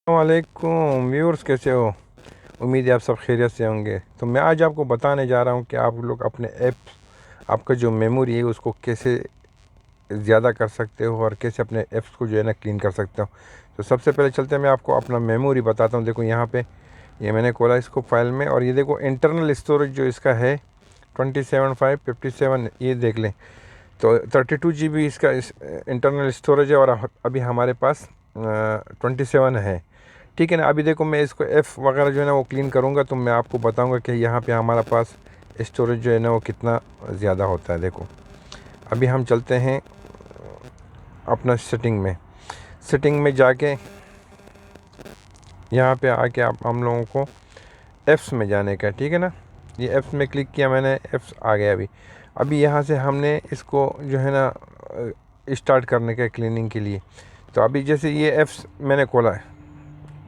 वालेकुम व्यूअर्स, कैसे हो? उम्मीद है आप सब खैरियत से होंगे। तो मैं आज आपको बताने जा रहा हूं कि आप लोग अपने ऐप आपका जो मेमोरी है उसको कैसे ज़्यादा कर सकते हो और कैसे अपने ऐप्स को जो है ना क्लीन कर सकते हो। तो सबसे पहले चलते हैं, मैं आपको अपना मेमोरी बताता हूँ। देखो यहाँ पे ये मैंने खोला इसको फाइल में, और ये देखो इंटरनल स्टोरेज जो इसका है 27,557, ये देख लें। तो 32 GB इसका इंटरनल स्टोरेज है, और अभी हमारे पास 27 है। ठीक है ना। अभी देखो मैं इसको एफ़ वगैरह जो है ना वो क्लीन करूँगा तो मैं आपको बताऊँगा कि यहाँ पे हमारा पास स्टोरेज जो है ना वो कितना ज़्यादा होता है। देखो अभी हम चलते हैं अपना सेटिंग में जाके, यहाँ पे आके आप हम लोगों को एप्स में जाने का है। ठीक है ना। ये एप्स में क्लिक किया मैंने, एप्स आ गया। अभी यहाँ से हमने इसको जो है ना स्टार्ट करने का क्लीनिंग के लिए। तो अभी जैसे ये एप्स मैंने खोला है,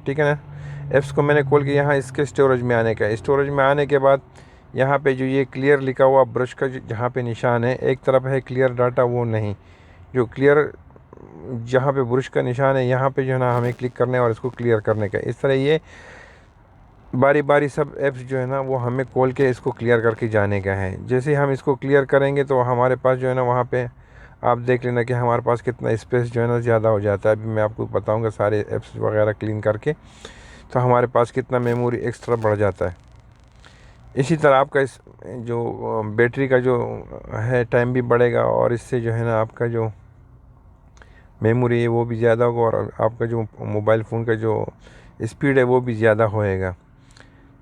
ठीक है ना। एप्स को मैंने खोल के यहाँ इसके स्टोरेज में आने का है। स्टोरेज में आने के बाद यहाँ पे जो ये क्लियर लिखा हुआ ब्रश का जहाँ पे निशान है, एक तरफ है क्लियर डाटा, वो नहीं, जो क्लियर जहाँ पे ब्रश का निशान है यहाँ पे जो है ना हमें क्लिक करना है और इसको क्लियर करने का। इस तरह ये बारी बारी सब ऐप्स जो है ना वो हमें खोल के इसको क्लियर करके जाने का है। जैसे हम इसको क्लियर करेंगे तो हमारे पास जो है ना वहाँ पे आप देख लेना कि हमारे पास कितना स्पेस जो है ना ज़्यादा हो जाता है। अभी मैं आपको बताऊँगा सारे ऐप्स वगैरह क्लीन करके, तो हमारे पास कितना मेमोरी एक्स्ट्रा बढ़ जाता है। इसी तरह आपका इस जो बैटरी का जो है टाइम भी बढ़ेगा, और इससे जो है ना आपका जो मेमोरी है वो भी ज़्यादा होगा, और आपका जो मोबाइल फ़ोन का जो स्पीड है वो भी ज़्यादा होएगा।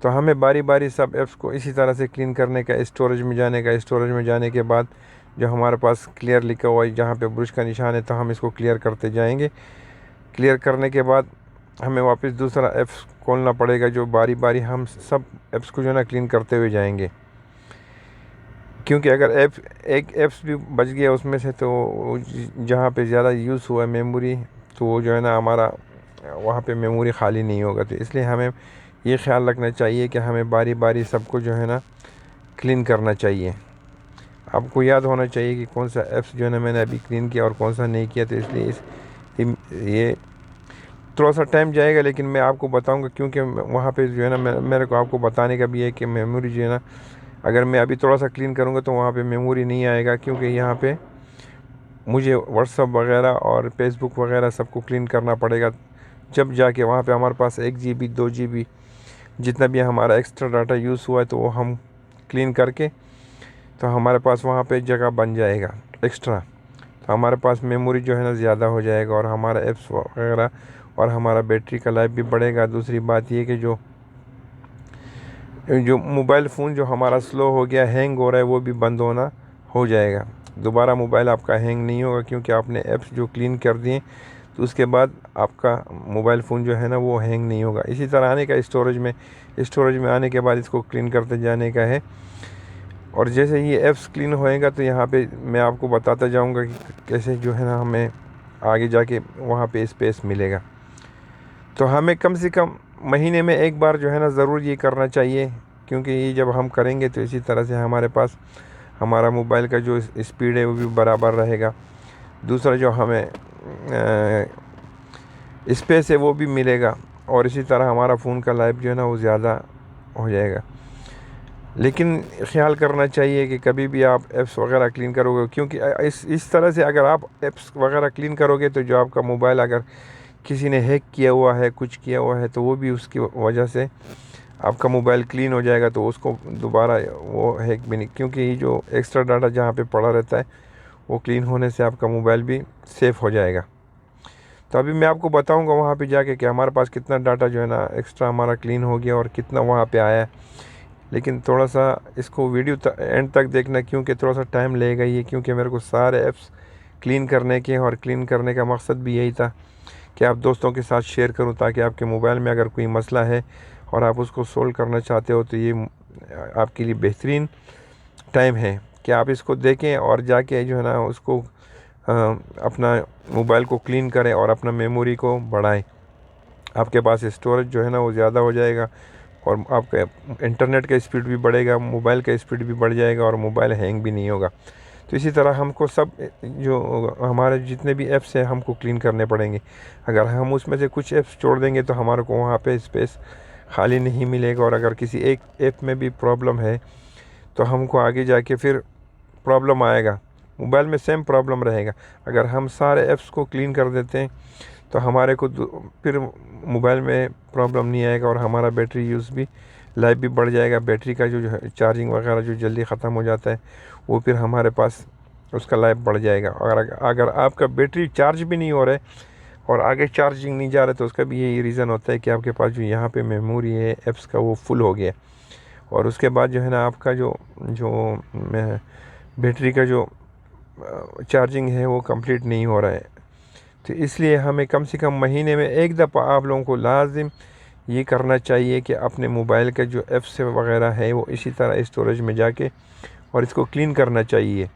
तो हमें बारी बारी सब ऐप्स को इसी तरह से क्लीन करने का, स्टोरेज में जाने का। स्टोरेज में जाने के बाद जो हमारे पास क्लियर लिखा हुआ है जहाँ पे ब्रश का निशान है, तो हम इसको क्लियर करते जाएंगे। क्लियर करने के बाद हमें वापस दूसरा ऐप्स खोलना पड़ेगा, जो बारी बारी हम सब ऐप्स को जो है ना क्लीन करते हुए जाएंगे। क्योंकि अगर एक ऐप्स भी बच गया उसमें से, तो जहाँ पे ज़्यादा यूज़ हुआ है मेमोरी, तो वो जो है ना हमारा वहाँ पे मेमोरी ख़ाली नहीं होगा। तो इसलिए हमें ये ख्याल रखना चाहिए कि हमें बारी बारी सबको जो है ना क्लीन करना चाहिए। आपको याद होना चाहिए कि कौन सा ऐप्स जो है ना मैंने अभी क्लीन किया और कौन सा नहीं किया। तो इसलिए ये थोड़ा सा टाइम जाएगा, लेकिन मैं आपको बताऊंगा, क्योंकि वहाँ पे जो है ना मेरे को आपको बताने का भी है कि मेमोरी जो है ना, अगर मैं अभी थोड़ा सा क्लीन करूँगा तो वहाँ पे मेमोरी नहीं आएगा, क्योंकि यहाँ पे मुझे व्हाट्सअप वगैरह और फेसबुक वगैरह सबको क्लीन करना पड़ेगा। जब जाके वहाँ पे हमारे पास 1 GB 2 GB जितना भी हमारा एक्स्ट्रा डाटा यूज़ हुआ है, तो वो हम क्लीन करके, तो हमारे पास वहाँ पे जगह बन जाएगा एक्स्ट्रा। तो हमारे पास मेमोरी जो है ना ज़्यादा हो जाएगा, और हमारा ऐप्स वगैरह और हमारा बैटरी का लाइफ भी बढ़ेगा। दूसरी बात ये कि जो जो मोबाइल फ़ोन जो हमारा स्लो हो गया, हैंग हो रहा है, वो भी बंद होना हो जाएगा। दोबारा मोबाइल आपका हैंग नहीं होगा, क्योंकि आपने ऐप्स जो क्लीन कर दिए, तो उसके बाद आपका मोबाइल फ़ोन जो है ना वो हैंग नहीं होगा। इसी तरह आने का स्टोरेज में आने के बाद इसको क्लीन करते जाने का है। और जैसे ये ऐप्स क्लीन होएगा तो यहाँ पे मैं आपको बताता जाऊँगा कि कैसे जो है ना हमें आगे जाके वहाँ पे स्पेस मिलेगा। तो हमें कम से कम महीने में एक बार जो है ना ज़रूर ये करना चाहिए, क्योंकि ये जब हम करेंगे तो इसी तरह से हमारे पास हमारा मोबाइल का जो स्पीड है वो भी बराबर रहेगा। दूसरा जो हमें स्पेस है वो भी मिलेगा, और इसी तरह हमारा फ़ोन का लाइफ जो है ना वो ज़्यादा हो जाएगा। लेकिन ख्याल करना चाहिए कि कभी भी आप ऐप्स वगैरह क्लीन करोगे, क्योंकि इस तरह से अगर आप ऐप्स वगैरह क्लीन करोगे तो जो आपका मोबाइल अगर किसी ने हैक किया हुआ है, कुछ किया हुआ है, तो वो भी उसकी वजह से आपका मोबाइल क्लीन हो जाएगा। तो उसको दोबारा वो हैक भी नहीं, क्योंकि ये जो एक्स्ट्रा डाटा जहाँ पे पड़ा रहता है वो क्लीन होने से आपका मोबाइल भी सेफ़ हो जाएगा। तो अभी मैं आपको बताऊंगा वहाँ पे जाके कि हमारे पास कितना डाटा जो है ना एक्स्ट्रा हमारा क्लीन हो गया और कितना वहाँ पे आया है। लेकिन थोड़ा सा इसको वीडियो एंड तक देखना, क्योंकि थोड़ा सा टाइम लगेगा ये, क्योंकि मेरे को सारे ऐप्स क्लीन करने के, और क्लीन करने का मकसद भी यही था कि आप दोस्तों के साथ शेयर करूं, ताकि आपके मोबाइल में अगर कोई मसला है और आप उसको सोल्व करना चाहते हो, तो ये आपके लिए बेहतरीन टाइम है कि आप इसको देखें और जाके जो है ना उसको अपना मोबाइल को क्लीन करें और अपना मेमोरी को बढ़ाएं। आपके पास स्टोरेज जो है ना वो ज़्यादा हो जाएगा, और आपका इंटरनेट का स्पीड भी बढ़ेगा, मोबाइल का स्पीड भी बढ़ जाएगा, और मोबाइल हैंग भी नहीं होगा। तो इसी तरह हमको सब जो हमारे जितने भी ऐप्स हैं हमको क्लीन करने पड़ेंगे। अगर हम उसमें से कुछ ऐप्स छोड़ देंगे तो हमारे को वहाँ पे स्पेस खाली नहीं मिलेगा, और अगर किसी एक ऐप में भी प्रॉब्लम है तो हमको आगे जाके फिर प्रॉब्लम आएगा, मोबाइल में सेम प्रॉब्लम रहेगा। अगर हम सारे ऐप्स को क्लीन कर देते हैं तो हमारे को फिर मोबाइल में प्रॉब्लम नहीं आएगा, और हमारा बैटरी यूज़ भी, लाइफ भी बढ़ जाएगा। बैटरी का जो है चार्जिंग वगैरह जो जल्दी ख़त्म हो जाता है वो फिर हमारे पास उसका लाइफ बढ़ जाएगा। और अगर आपका बैटरी चार्ज भी नहीं हो रहा है और आगे चार्जिंग नहीं जा रहा है तो उसका भी यही रीज़न होता है कि आपके पास जो यहाँ पे मेमोरी है ऐप्स का वो फुल हो गया, और उसके बाद जो है ना आपका जो जो बैटरी का जो चार्जिंग है वो कंप्लीट नहीं हो रहा है। तो इसलिए हमें कम से कम महीने में एक दफ़ा आप लोगों को लाजिम ये करना चाहिए कि अपने मोबाइल का जो ऐप्स वगैरह है वो इसी तरह स्टोरेज में जाके और इसको क्लीन करना चाहिए।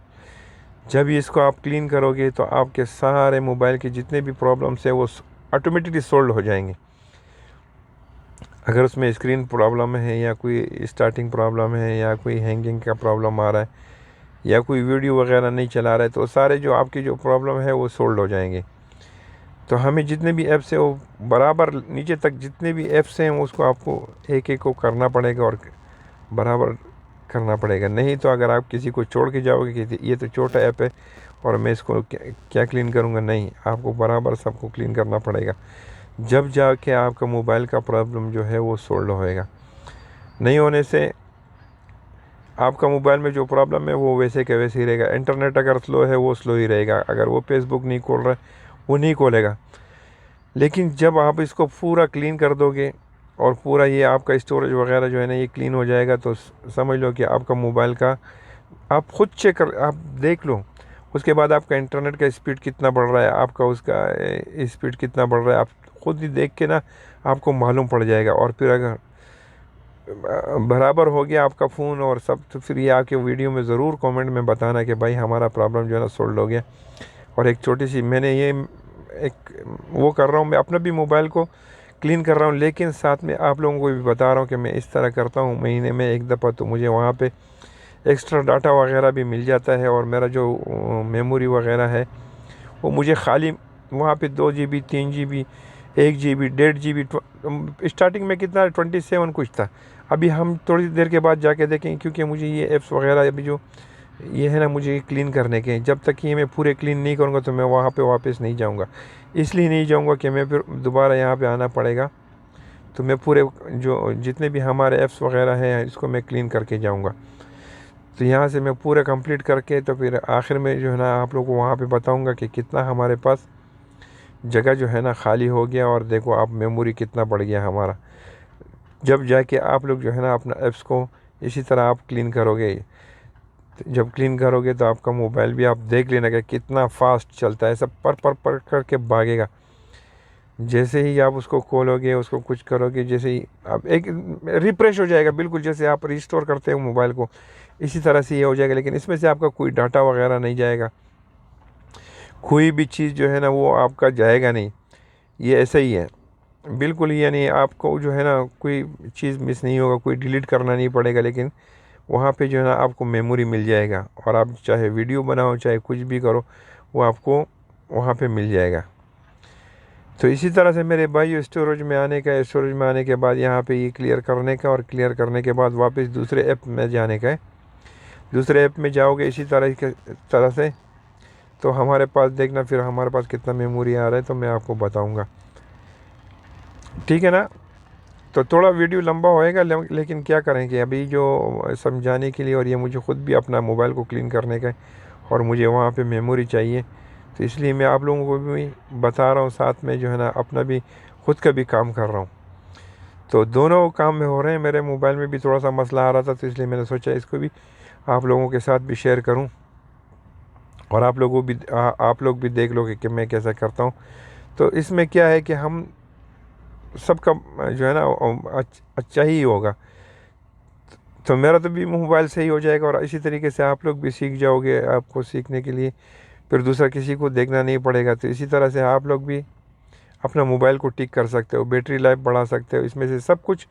जब इसको आप क्लीन करोगे तो आपके सारे मोबाइल के जितने भी प्रॉब्लम्स हैं वो ऑटोमेटिकली सॉल्व हो जाएंगे। अगर उसमें स्क्रीन प्रॉब्लम है या कोई स्टार्टिंग प्रॉब्लम है या कोई हैंगिंग का प्रॉब्लम आ रहा है या कोई वीडियो वगैरह नहीं चला रहा है तो सारे जो आपकी जो प्रॉब्लम है वो सॉल्व हो जाएंगे। तो हमें जितने भी ऐप्स हैं वो बराबर नीचे तक जितने भी ऐप्स हैं उसको आपको एक एक को करना पड़ेगा और बराबर करना पड़ेगा। नहीं तो अगर आप किसी को छोड़ के जाओगे कि ये तो छोटा ऐप है और मैं इसको क्या क्लीन करूँगा, नहीं, आपको बराबर सबको क्लीन करना पड़ेगा। जब जाके आपका मोबाइल का प्रॉब्लम जो है वो सॉल्व होएगा। नहीं होने से आपका मोबाइल में जो प्रॉब्लम है वो वैसे के वैसे ही रहेगा। इंटरनेट अगर स्लो है वो स्लो ही रहेगा, अगर वो फेसबुक नहीं खोल रहा है वो नहीं खोलेगा। लेकिन जब आप इसको पूरा क्लीन कर दोगे और पूरा ये आपका स्टोरेज वगैरह जो है ना ये क्लीन हो जाएगा तो समझ लो कि आपका मोबाइल का आप खुद चेक कर, आप देख लो। उसके बाद आपका इंटरनेट का स्पीड कितना बढ़ रहा है, आपका उसका स्पीड कितना बढ़ रहा है, आप खुद ही देख के ना आपको मालूम पड़ जाएगा। और फिर अगर बराबर हो गया आपका फ़ोन और सब, तो फिर ये आके वीडियो में ज़रूर कमेंट में बताना कि भाई हमारा प्रॉब्लम जो है ना सॉल्व हो गया। और एक छोटी सी मैंने ये एक वो कर रहा हूँ, मैं अपना भी मोबाइल को क्लीन कर रहा हूँ, लेकिन साथ में आप लोगों को भी बता रहा हूँ कि मैं इस तरह करता हूँ महीने में एक दफ़ा, तो मुझे वहाँ पे एक्स्ट्रा डाटा वगैरह भी मिल जाता है। और मेरा जो मेमोरी वगैरह है वो मुझे खाली वहाँ पे 2 GB 3 GB 1 GB 1.5 GB starting में कितना 27 कुछ था। अभी हम थोड़ी देर के बाद जाके देखें, क्योंकि मुझे ये ऐप्स वगैरह अभी जो ये है ना मुझे क्लीन करने के, जब तक ये मैं पूरे क्लीन नहीं करूँगा तो मैं वहाँ पे वापस नहीं जाऊँगा। इसलिए नहीं जाऊँगा कि मैं फिर दोबारा यहाँ पे आना पड़ेगा, तो मैं पूरे जो जितने भी हमारे ऐप्स वगैरह हैं इसको मैं क्लीन करके जाऊँगा। तो यहाँ से मैं पूरा कंप्लीट करके तो फिर आखिर में जो है ना आप लोगों को वहाँ पे बताऊँगा कि कितना हमारे पास जगह जो है ना खाली हो गया, और देखो आप मेमोरी कितना बढ़ गया हमारा। जब जाके आप लोग जो है ना अपना ऐप्स को इसी तरह आप क्लीन करोगे, जब क्लीन करोगे तो आपका मोबाइल भी आप देख लेना कि कितना फास्ट चलता है, सब पर करके भागेगा। जैसे ही आप उसको खोलोगे उसको कुछ करोगे, जैसे ही आप एक रिफ्रेश हो जाएगा, बिल्कुल जैसे आप रिस्टोर करते हो मोबाइल को इसी तरह से ये हो जाएगा। लेकिन इसमें से आपका कोई डाटा वगैरह नहीं जाएगा, कोई भी चीज़ जो है ना वो आपका जाएगा नहीं। ये ऐसा ही है बिल्कुल, यानी आपको जो है ना कोई चीज़ मिस नहीं होगा, कोई डिलीट करना नहीं पड़ेगा, लेकिन वहाँ पे जो है ना आपको मेमोरी मिल जाएगा। और आप चाहे वीडियो बनाओ चाहे कुछ भी करो वो आपको वहाँ पे मिल जाएगा। तो इसी तरह से मेरे भाई स्टोरेज में आने का, स्टोरेज में आने के बाद यहाँ पे ये क्लियर करने का, और क्लियर करने के बाद वापस दूसरे ऐप में जाने का है। दूसरे ऐप में जाओगे इसी तरह से तो हमारे पास देखना फिर हमारे पास कितना मेमोरी आ रहा है तो मैं आपको बताऊँगा, ठीक है ना। तो थोड़ा वीडियो लंबा होएगा, लेकिन क्या करेंगे अभी जो समझाने के लिए, और ये मुझे ख़ुद भी अपना मोबाइल को क्लीन करने का है और मुझे वहाँ पे मेमोरी चाहिए, तो इसलिए मैं आप लोगों को भी बता रहा हूँ, साथ में जो है ना अपना भी ख़ुद का भी काम कर रहा हूँ। तो दोनों काम में हो रहे हैं। मेरे मोबाइल में भी थोड़ा सा मसला आ रहा था तो इसलिए मैंने सोचा इसको भी आप लोगों के साथ भी शेयर करूँ, और आप लोग भी देख लो कि मैं कैसा करता हूँ। तो इसमें क्या है कि हम सबका जो है ना अच्छा ही होगा। तो मेरा तो भी मोबाइल से ही हो जाएगा, और इसी तरीके से आप लोग भी सीख जाओगे। आपको सीखने के लिए फिर दूसरा किसी को देखना नहीं पड़ेगा। तो इसी तरह से आप लोग भी अपना मोबाइल को ठीक कर सकते हो, बैटरी लाइफ बढ़ा सकते हो। इसमें से सब कुछ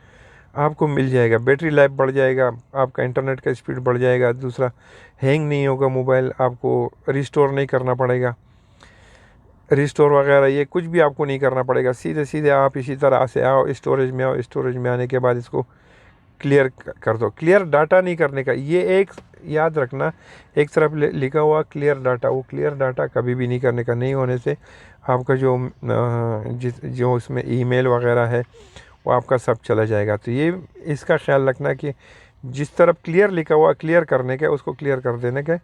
आपको मिल जाएगा, बैटरी लाइफ बढ़ जाएगा, आपका इंटरनेट का स्पीड बढ़ जाएगा। दूसरा, हैंग नहीं होगा मोबाइल, आपको रिस्टोर नहीं करना पड़ेगा, रिस्टोर वगैरह ये कुछ भी आपको नहीं करना पड़ेगा। सीधे सीधे आप इसी तरह से आओ, स्टोरेज में आओ, स्टोरेज में आने के बाद इसको क्लियर कर दो। क्लियर डाटा नहीं करने का, ये एक याद रखना, एक तरफ लिखा हुआ क्लियर डाटा, वो क्लियर डाटा कभी भी नहीं करने का। नहीं होने से आपका जो उसमें ईमेल वगैरह है वो आपका सब चला जाएगा। तो ये इसका ख्याल रखना कि जिस तरफ क्लियर लिखा हुआ क्लियर करने का, उसको क्लियर कर देने का।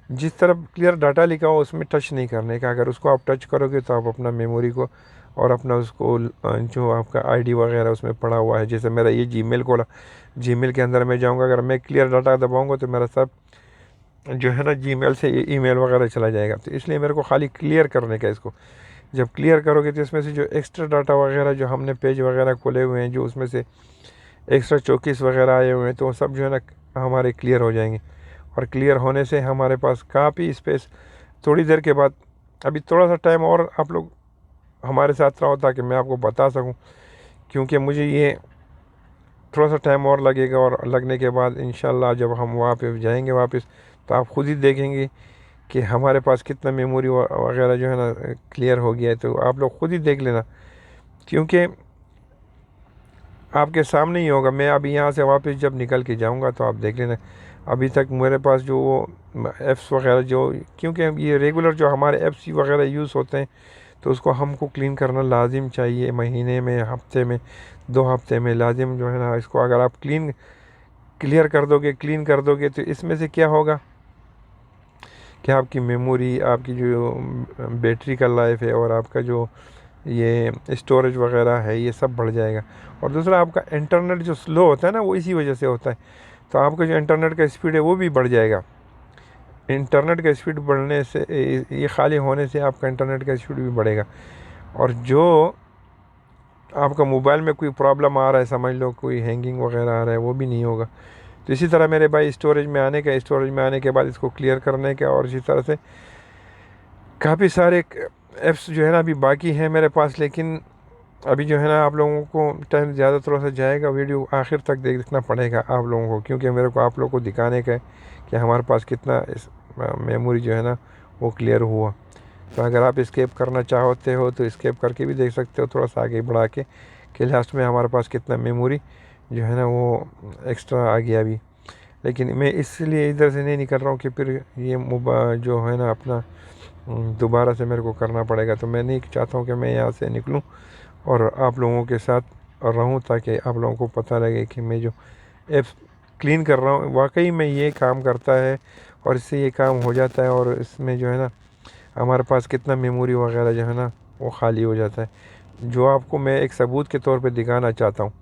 जिस तरफ क्लियर डाटा लिखा हुआ उसमें टच नहीं करने का। अगर उसको आप टच करोगे तो आप अपना मेमोरी को और अपना उसको जो आपका आईडी वगैरह उसमें पड़ा हुआ है, जैसे मेरा ये जीमेल खोला, जीमेल के अंदर मैं जाऊंगा, अगर मैं क्लियर डाटा दबाऊंगा तो मेरा सब जो है ना जीमेल से ईमेल वगैरह चला जाएगा। तो इसलिए मेरे को खाली क्लियर करने का इसको। जब क्लियर करोगे तो इसमें से जो एक्स्ट्रा डाटा वगैरह जो हमने पेज वगैरह खोले हुए हैं, जो उसमें से एक्स्ट्रा चौकीस वगैरह आए हुए हैं, तो वो सब जो है ना हमारे क्लियर हो जाएंगे। और क्लियर होने से हमारे पास काफ़ी स्पेस, थोड़ी देर के बाद, अभी थोड़ा सा टाइम और आप लोग हमारे साथ रहो ताकि मैं आपको बता सकूं, क्योंकि मुझे ये थोड़ा सा टाइम और लगेगा। और लगने के बाद इंशाल्लाह जब हम वहाँ पे जाएंगे वापस, तो आप ख़ुद ही देखेंगे कि हमारे पास कितना मेमोरी वगैरह जो है ना क्लियर हो गया है। तो आप लोग ख़ुद ही देख लेना, क्योंकि आपके सामने ही होगा। मैं अभी यहाँ से वापस जब निकल के जाऊँगा तो आप देख लेना। अभी तक मेरे पास जो ऐप्स वगैरह जो, क्योंकि ये रेगुलर जो हमारे ऐप्स वगैरह यूज़ होते हैं, तो उसको हमको क्लीन करना लाजिम चाहिए। महीने में, हफ्ते में, 2 हफ्ते में लाजिम जो है ना इसको अगर आप क्लियर कर दोगे, क्लीन कर दोगे, तो इसमें से क्या होगा कि आपकी मेमोरी, आपकी जो बैटरी का लाइफ है और आपका जो ये स्टोरेज वगैरह है ये सब बढ़ जाएगा। और दूसरा, आपका इंटरनेट जो स्लो होता है ना वो इसी वजह से होता है। तो आपका जो इंटरनेट का स्पीड है वो भी बढ़ जाएगा। इंटरनेट का स्पीड बढ़ने से, ये खाली होने से आपका इंटरनेट का स्पीड भी बढ़ेगा। और जो आपका मोबाइल में कोई प्रॉब्लम आ रहा है, समझ लो कोई हैंगिंग वगैरह आ रहा है, वो भी नहीं होगा। तो इसी तरह मेरे भाई स्टोरेज में आने का, स्टोरेज में आने के बाद इसको क्लियर करने का, और इसी तरह से काफ़ी सारे ऐप्स जो है ना अभी बाकी हैं मेरे पास। लेकिन अभी जो है ना आप लोगों को टाइम ज़्यादा थोड़ा सा जाएगा, वीडियो आखिर तक देखना पड़ेगा आप लोगों को, क्योंकि मेरे को आप लोगों को दिखाने का है कि हमारे पास कितना मेमोरी जो है ना वो क्लियर हुआ। तो अगर आप स्केप करना चाहते हो तो स्केप करके भी देख सकते हो, थोड़ा सा आगे बढ़ा के, कि लास्ट में हमारे पास कितना मेमोरी जो है ना वो एक्स्ट्रा आ गया अभी। लेकिन मैं इसलिए इधर से नहीं निकल रहा हूँ कि फिर ये जो है ना अपना दोबारा से मेरे को करना पड़ेगा। तो मैं नहीं चाहता हूँ कि मैं यहाँ से निकलूँ और आप लोगों के साथ रहूँ, ताकि आप लोगों को पता लगे कि मैं जो ऐप्स क्लीन कर रहा हूँ वाकई में ये काम करता है और इससे ये काम हो जाता है। और इसमें जो है ना हमारे पास कितना मेमोरी वगैरह जो है ना वो खाली हो जाता है, जो आपको मैं एक सबूत के तौर पे दिखाना चाहता हूँ।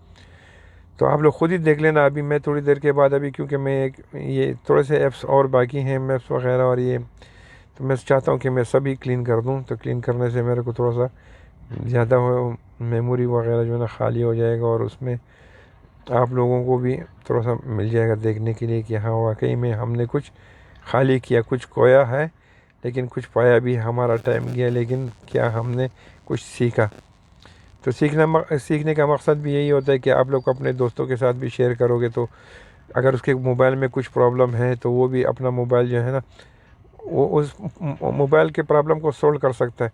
तो आप लोग ख़ुद ही देख लेना। अभी मैं थोड़ी देर के बाद, अभी क्योंकि मैं ये थोड़े से ऐप्स और बाकी हैं, मैप्स वगैरह और ये, तो मैं चाहता हूँ कि मैं सभी क्लीन कर दूँ। तो क्लीन करने से मेरे को थोड़ा सा ज़्यादा मेमोरी वगैरह जो है ना खाली हो जाएगा, और उसमें आप लोगों को भी थोड़ा सा मिल जाएगा देखने के लिए कि हाँ वाकई में हमने कुछ खाली किया, कुछ खोया है लेकिन कुछ पाया भी। हमारा टाइम गया लेकिन क्या हमने कुछ सीखा। तो सीखने का मकसद भी यही होता है कि आप लोग अपने दोस्तों के साथ भी शेयर करोगे, तो अगर उसके मोबाइल में कुछ प्रॉब्लम है तो वो भी अपना मोबाइल जो है ना वो उस मोबाइल के प्रॉब्लम को सोल्व कर सकता है।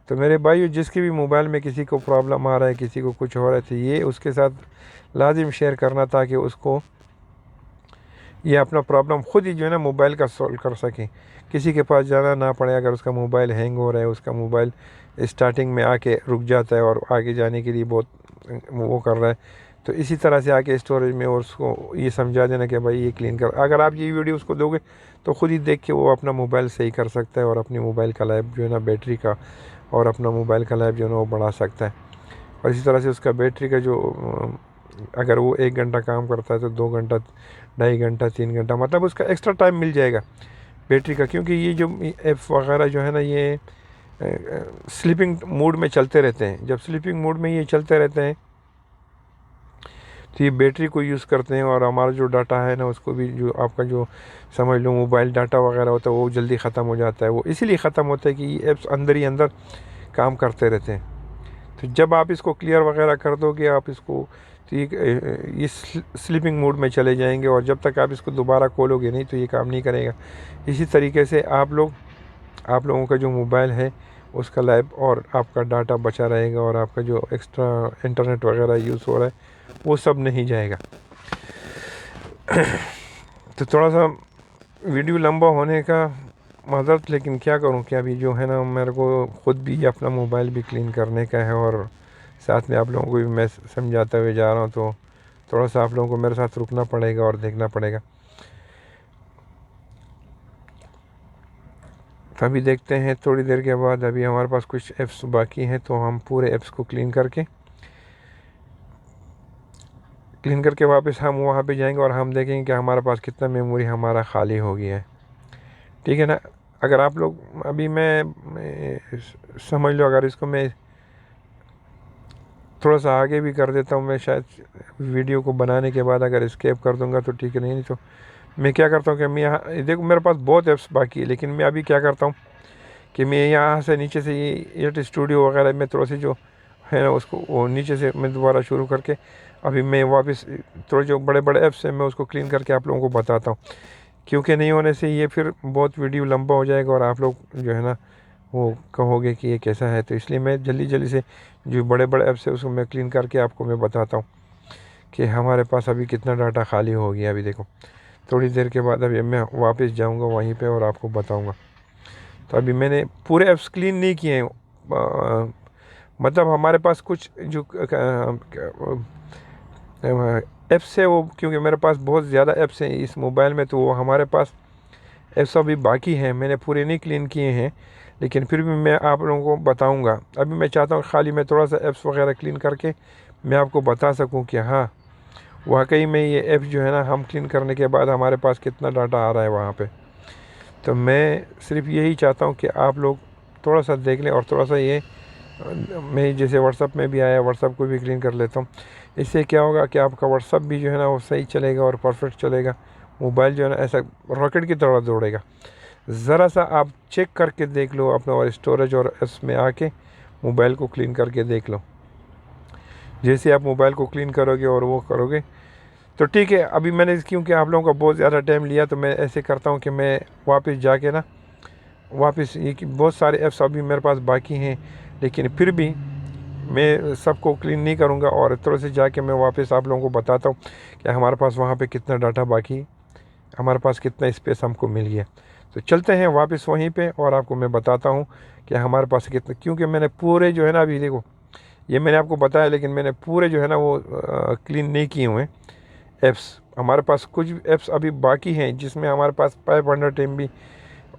तो मेरे भाइयों, जिसके भी मोबाइल में किसी को प्रॉब्लम आ रहा है, किसी को कुछ हो रहा है, तो ये उसके साथ लाजिम शेयर करना, ताकि उसको ये अपना प्रॉब्लम ख़ुद ही जो है ना मोबाइल का सोल्व कर सके, किसी के पास जाना ना पड़े। अगर उसका मोबाइल हैंग हो रहा है, उसका मोबाइल स्टार्टिंग में आके रुक जाता है और आगे जाने के लिए बहुत वो कर रहा है, तो इसी तरह से आके स्टोरेज में और उसको ये समझा देना कि भाई ये क्लीन कर। अगर आप ये वीडियो उसको दोगे तो ख़ुद ही देख के वो अपना मोबाइल सही कर सकता है और अपनी मोबाइल का लाइफ जो है ना बैटरी का, और अपना मोबाइल का लाइफ जो है ना वो बढ़ा सकता है। और इसी तरह से उसका बैटरी का जो अगर वो 1 घंटा काम करता है तो 2 घंटा, 2.5 घंटा, 3 घंटा, मतलब उसका एक्स्ट्रा टाइम मिल जाएगा बैटरी का। क्योंकि ये जो ऐप्स वगैरह जो है ना ये स्लीपिंग मोड में चलते रहते हैं। जब स्लीपिंग मोड में ये चलते रहते हैं तो ये बैटरी को यूज़ करते हैं, और हमारा जो डाटा है ना उसको भी, जो आपका जो समझ लो मोबाइल डाटा वगैरह होता है वो जल्दी ख़त्म हो जाता है। वो इसीलिए ख़त्म होता है कि ये ऐप्स अंदर ही अंदर काम करते रहते हैं। तो जब आप इसको क्लियर वगैरह कर दोगे आप इसको, तो ये स्लीपिंग मोड में चले जाएंगे, और जब तक आप इसको दोबारा खोलोगे नहीं तो ये काम नहीं करेगा। इसी तरीके से आप लोगों का जो मोबाइल है उसका लाइफ और आपका डाटा बचा रहेगा, और आपका जो एक्स्ट्रा इंटरनेट वगैरह यूज़ हो रहा है वो सब नहीं जाएगा। तो थोड़ा सा वीडियो लंबा होने का माज़रत, लेकिन क्या करूं कि अभी जो है ना मेरे को ख़ुद भी अपना मोबाइल भी क्लीन करने का है, और साथ में आप लोगों को भी मैं समझाते हुए जा रहा हूं, तो थोड़ा सा आप लोगों को मेरे साथ रुकना पड़ेगा और देखना पड़ेगा। तो अभी देखते हैं थोड़ी देर के बाद, अभी हमारे पास कुछ ऐप्स बाकी हैं, तो हम पूरे ऐप्स को क्लीन करके वापस हम वहाँ पे जाएंगे और हम देखेंगे कि हमारे पास कितना मेमोरी हमारा खाली हो गया है। ठीक है ना। अगर आप लोग अभी मैं समझ लो, अगर इसको मैं थोड़ा सा आगे भी कर देता हूँ, मैं शायद वीडियो को बनाने के बाद अगर एस्केप कर दूंगा तो ठीक है, नहीं तो मैं क्या करता हूँ कि मैं यहाँ देखो मेरे पास बहुत ऐप्स बाकी है, लेकिन मैं अभी क्या करता हूँ कि मैं यहाँ से नीचे से ये एडिट स्टूडियो वगैरह में थोड़ा सी जो है ना उसको वो नीचे से मैं दोबारा शुरू करके अभी मैं वापस थोड़े जो बड़े बड़े ऐप्स हैं मैं उसको क्लीन करके आप लोगों को बताता हूँ, क्योंकि नहीं होने से ये फिर बहुत वीडियो लंबा हो जाएगा और आप लोग जो है ना वो कहोगे कि ये कैसा है। तो इसलिए मैं जल्दी जल्दी से जो बड़े बड़े ऐप्स है उसको मैं क्लीन करके आपको मैं बताता हूँ कि हमारे पास अभी कितना डाटा खाली हो गया। अभी देखो थोड़ी देर के बाद अभी मैं वापस जाऊँगा वहीं पे और आपको बताऊँगा। तो अभी मैंने पूरे ऐप्स क्लीन नहीं किए हैं, मतलब हमारे पास कुछ जो ऐप्स है वो, क्योंकि मेरे पास बहुत ज़्यादा ऐप्स हैं इस मोबाइल में, तो वो हमारे पास ऐप्स अभी बाकी हैं, मैंने पूरे नहीं क्लीन किए हैं, लेकिन फिर भी मैं आप लोगों को बताऊंगा। अभी मैं चाहता हूँ खाली मैं थोड़ा सा ऐप्स वगैरह क्लीन करके मैं आपको बता सकूँ कि हाँ वाकई में ये ऐप जो है ना हम क्लीन करने के बाद हमारे पास कितना डाटा आ रहा है वहाँ पे। तो मैं सिर्फ यही चाहता हूँ कि आप लोग थोड़ा सा देख लें, और थोड़ा सा ये मैं जैसे व्हाट्सअप में भी आया व्हाट्सअप को भी क्लीन कर लेता हूँ। इससे क्या होगा कि आपका व्हाट्सअप भी जो है ना वो सही चलेगा और परफेक्ट चलेगा, मोबाइल जो है ना ऐसा रॉकेट की तरह दौड़ेगा। ज़रा सा आप चेक करके देख लो अपना, और स्टोरेज और इसमें आके मोबाइल को क्लीन करके देख लो। जैसे आप मोबाइल को क्लीन करोगे और वो करोगे तो ठीक है। अभी मैंने क्योंकि आप लोगों का बहुत ज़्यादा टाइम लिया तो मैं ऐसे करता हूँ कि मैं वापस जाके ना वापस ये कि बहुत सारे ऐप्स अभी मेरे पास बाकी हैं, लेकिन फिर भी मैं सबको क्लीन नहीं करूँगा, और थोड़े से जाके मैं वापस आप लोगों को बताता हूँ कि हमारे पास वहाँ पे कितना डाटा बाकी, हमारे पास कितना स्पेस हमको मिल गया। तो चलते हैं वापस वहीं पे और आपको मैं बताता हूँ कि हमारे पास कितना, क्योंकि मैंने पूरे जो है ना अभी देखो ये मैंने आपको बताया, लेकिन मैंने पूरे जो है ना वो क्लीन नहीं किए हुए ऐप्स। हमारे पास कुछ ऐप्स अभी बाकी हैं जिसमें हमारे पास 500 MB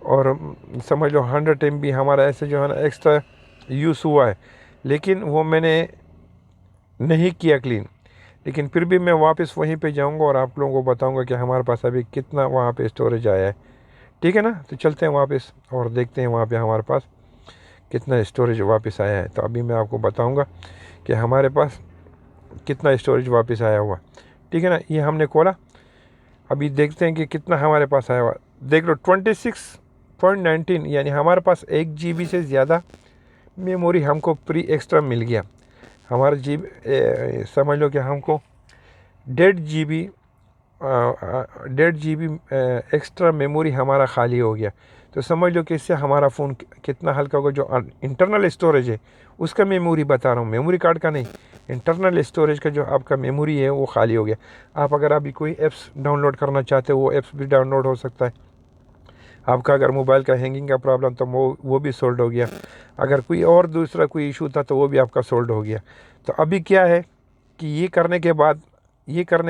और समझ लो 100 MB हमारा ऐसे जो है ना एक्स्ट्रा यूज़ हुआ है, लेकिन वो मैंने नहीं किया क्लीन। लेकिन फिर भी मैं वापस वहीं पे जाऊंगा और आप लोगों को बताऊंगा कि हमारे पास अभी कितना वहाँ पे स्टोरेज आया है। ठीक है ना। तो चलते हैं वापस और देखते हैं वहाँ पे हमारे पास कितना स्टोरेज वापस आया है। तो अभी मैं आपको बताऊंगा कि हमारे पास कितना स्टोरेज वापस आया हुआ। ठीक है ना। ये हमने खोला, अभी देखते हैं कि कितना हमारे पास आया हुआ। देख लो 26.19, यानी हमारे पास 1 GB से ज़्यादा मेमोरी हमको प्री एक्स्ट्रा मिल गया। हमारा समझ लो कि हमको 1.5 GB एक्स्ट्रा मेमोरी हमारा खाली हो गया। तो समझ लो कि इससे हमारा फ़ोन कितना हल्का होगा। जो इंटरनल स्टोरेज है उसका मेमोरी बता रहा हूँ, मेमोरी कार्ड का नहीं, इंटरनल स्टोरेज का जो आपका मेमोरी है वो खाली हो गया। आप अगर अभी कोई ऐप्स डाउनलोड करना चाहते हो वो ऐप्स भी डाउनलोड हो सकता है। आपका अगर मोबाइल का हैंगिंग का प्रॉब्लम तो वो भी सोल्व हो गया। अगर कोई और दूसरा कोई इशू था तो वो भी आपका सोल्व हो गया। तो अभी क्या है कि ये करने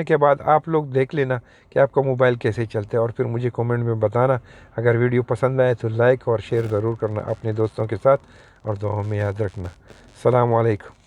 के बाद आप लोग देख लेना कि आपका मोबाइल कैसे चलता है, और फिर मुझे कमेंट में बताना। अगर वीडियो पसंद आए तो लाइक और शेयर ज़रूर करना अपने दोस्तों के साथ, और दुआ में याद रखना। अस्सलाम वालेकुम।